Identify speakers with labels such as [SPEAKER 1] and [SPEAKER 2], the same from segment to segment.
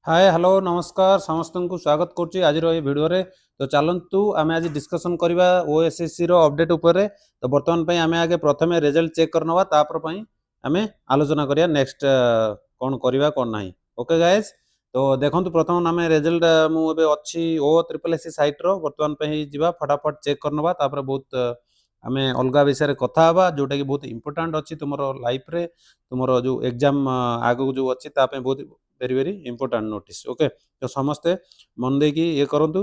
[SPEAKER 1] Hi hello नमस्कार समस्त को स्वागत करुच्ची आज भिडियो रे। तो चलतु आम आज डिस्कसन करवा ओएसएससी रो अपडेट उपरे। तो बर्तमान पे आम आगे प्रथम रिजल्ट चेक करनवा तापर आम आलोचना करिया नेक्स्ट कौन करवा कौन ना। ओके गाइस, तो देखो प्रथम आम रिजल्ट मुझे अच्छी ओ ट्रिपल एस साइट रो बर्तमान पे जीवा फटाफट चेक करनवा तापर बहुत आम अलग विषय कथा हवा जोटा कि बहुत इंपोर्टेंट अच्छी तुम लाइफ रे तुम जो एग्जाम आगु जो अच्छी बहुत very very important notice. Okay, तो समस्ते मन दे कि ये करूँ।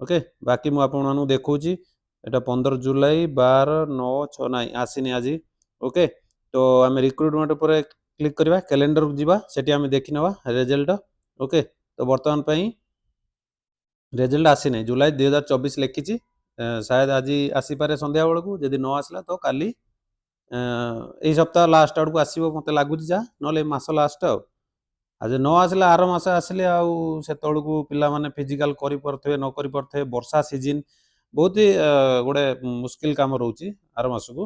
[SPEAKER 1] ओके, बाकी मुझे आपको देखा यहाँ 15 जुलाई 12/9/6 ना आसनी आज। ओके, तो आम रिक्रुटमेंट पर क्लिक करवा कैलेंडर जावा सेठी आम देखी नवा रिजल्ट। ओके, तो बर्तमान रिजल्ट आसी ना जुलाई 2024 लिखी शायद आज आसीपे संध्या बेलू जदि न आसला तो काली यही सप्ताह लास्ट आड़ को आसो मत लगुच जा ना मस लास्ट आज न आसले आर मस आसले से पिला माने फिजिकल कर पारे न कर पारे वर्षा सीजन बहुत ही गोटे मुस्किल काम रोचे आर मस को।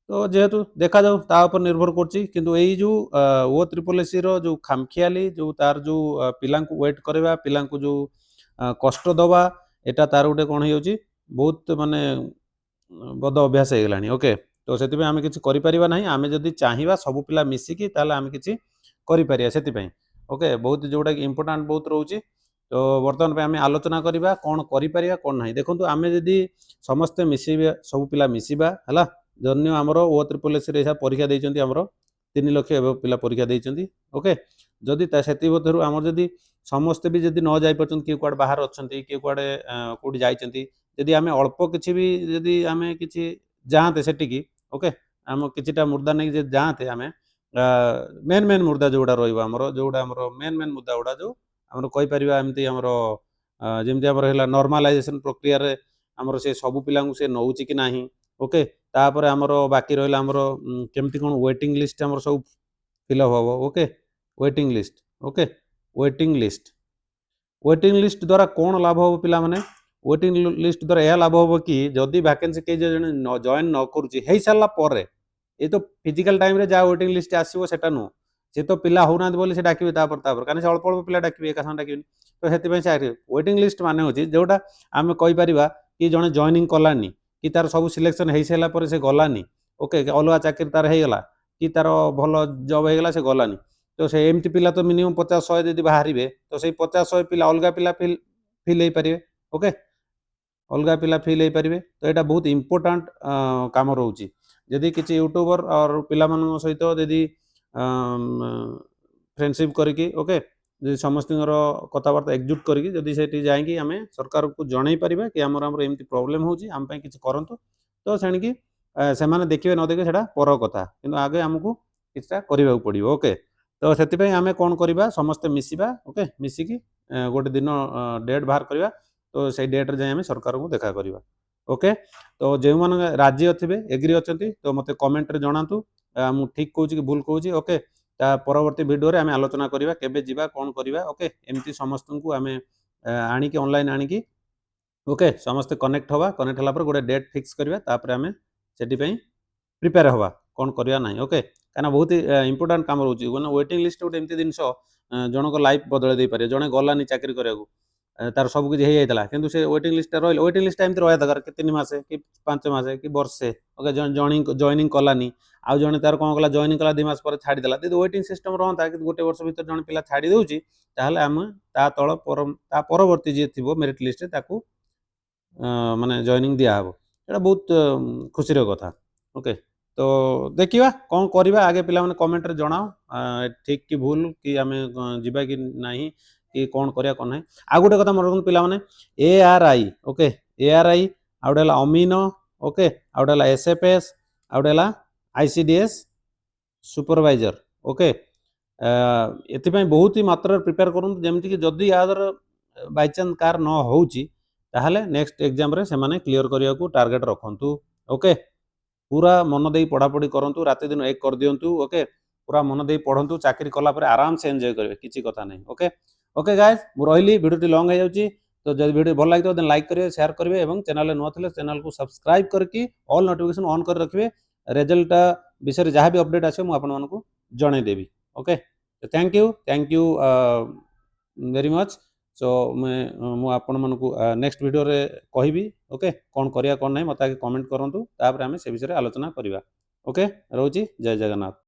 [SPEAKER 1] तो जेहेतु देखा जाऊ तापर निर्भर करी जो ओ ट्रिपल एस जो खामखियाली जो तार जो पिला वेट करवा पिला जो कष्ट दवा एटा तार गोटे कौन हो बहुत माने बद अभ्यास हो गलानी। ओके, तो से आम कि ना आम जदि चाहिए सब पिला मिसिकी आम कि करें। ओके, बहुत जोटा कि इंपोर्टेंट बहुत रोचे। तो बर्तमान पे आम आलोचना करवा कौन करें कौन ना। देखो आम जदि समस्ते मिसवा सब पिला मिसवा है जन्य आमर ओ ट्रिपल एस परीक्षा देती आमर 3 लाख पिला परीक्षा देती। ओके, जदि से आम जदि समस्ते भी जदि न जापर किए कड़े बाहर अच्छा किए कड़े कौटी जाती आम अल्प किसी भी जदि आम कि जाते सेटिकी। ओके, आम किटा मुर्दा नहीं जाते आम मेन मेन मुद्दा जोड़ा रहा जोड़ा मेन मेन मुद्दा गुड़ा जो आम कहीपर एमती आमर जमी आमर नॉर्मलाइजेशन प्रक्रिया आमर से सब पिला से नौ कि ना। ओके, तापर आमर बाकी रहा आमर केमती कौन वेटिंग लिस्ट आमर सब फिलअप हम। Okay, waiting list. Okay, waiting list waiting list द्वारा कौन लाभ हम पिला माने वेटिंग लिस्ट द्वारा यह लाभ हम कि जदि वैकेंसी कई जॉइन न कर सारापर ये तो फिजिकल टाइम रे जहाँ वेटिंग लिस्ट आसो से नुह सी तो पिला होना बोली से डाकिबे कहीं अल्प अल्प पिला डाकिबे एक साथ डाकिबे। तो से वेटिंग लिस्ट माने होची जोटा आम कहीपर कि जड़े जॉइनिंग कलानी कि तार सब सिलेक्शन हो सारापर से गलानी। ओके, अलग चाकरी तार होगला कि तार भल जब होगला से गलानी। तो से एमती पिला तो मिनिमम 50-100 जब बाहर तो से 50-100 पिला अलग पिला फिल हो पारे। ओके, अलग पिला फिल हो पारे। तो यहाँ बहुत इंपोर्टेंट काम रोचे जदि किसी यूट्यूबर और पिला सहित जदि फ्रेंडशिप करके। ओके, जदि समस्त कथबार्ता एकजुट करके जदि से जाकि आम सरकार को जन पारा कि आमर एमती प्रोब्लेम होम कि करूँ तो सेणिकी से देखिए न देखिए से पर कथा कि आगे आमको किसी करने पड़ो। ओके, तो से आम कौन करवा समस्ते मिसवा। ओके, मिसिकी गोटे दिन डेट बाहर करवा तो से डेट्रे जाए सरकार को देखा करवा। ओके, तो जो मैंने राज्य थे एग्री अच्छा तो मत कमेंट जनातु मु ठीक कहूँ कि भूल कहूँ। ओके, परवर्ती वीडियो आम आलोचना करवा केबे जीवा कौन करवा। ओके, एमती समस्त को आम आणिकी ऑनलाइन आणिकी ओके समस्ते कनेक्ट हवा कनेक्ट होला पर गोटे डेट फिक्स करवा तापर आम से प्रिपेयर हवा कौन करवा ना। ओके, कहीं बहुत इंपोर्टेंट काम रोचे वेटिंग लिस्ट गोटे एमती जिनस जनक लाइफ बदल दे पारे जड़े गलानी चाकरी कराया तार सब किसी हो जाता कि से वेटिंग लिस्ट रही वेटिंग लिस्ट एमती रहा दरकार कि 3 मास कि 5 मास कि वर्षे। ओके, जॉइनिंग कलानी आउ जड़े तार कौन कला जॉइनिंग कला 2 मास पर छाड़देला यदि वेटिंग सिस्टम रहा कि गोटे वर्ष भर जड़े पिला छाड़ी दूसरी आम ता तल परवर्ती जी थी मेरिट लिस्ट माने जॉइनिंग दिहब ये बहुत खुशी कथा। ओके, तो देखा कौन करवा आगे पिला माने कमेंट रे जनाओ ठीक कि भूल कि आम जीवा कि नहीं कि कौन करिया कौन ना। आ गोटे कथा मन रखु पिला माने ARI। ओके, ARI आ गोटे अमीनो। ओके, आ गोटे SFS आ गोटे ICDS सुपरवाइजर। ओके, ये बहुत ही मात्रा प्रिपेयर करूँ जमीक जदि यादर बाय चांस कार न हो नेक्स्ट एग्जाम रे से माने क्लियर करने को टार्गेट रखु। ओके, पूरा मन दे पढ़ापढ़ी करूँ रात दिन एक कर दिंतु। ओके, पूरा मन दे पढ़ु चाकरी कलापर आराम से एंजॉय करेंगे किसी कथा नहीं। ओके, ओके गाइस मु रही वीडियो लॉन्ग हो जाऊँगी तो जब वीडियो भल लगे तो लाइक करेंगे शेयर करेंगे और चैनल नुआ थे चैनल को सब्सक्राइब करके ऑल नोटिफिकेशन ऑन कर रखिए रिजल्ट विषय जहाँ भी अपडेट आसे मुझे आपको जनईदेवी। Okay, thank you very much. So ମୁଁ ଆପଣମାନଙ୍କୁ ନେକ୍ସଟ ଭିଡ଼ିଓରେ କହିବି ଓକେ କ'ଣ କରିବା କ'ଣ ନାହିଁ ମୋତେ ଆଗେ କମେଣ୍ଟ କରନ୍ତୁ ତାପରେ ଆମେ ସେ ବିଷୟରେ ଆଲୋଚନା କରିବା। ଓକେ ରହୁଛି ଜୟ ଜଗନ୍ନାଥ।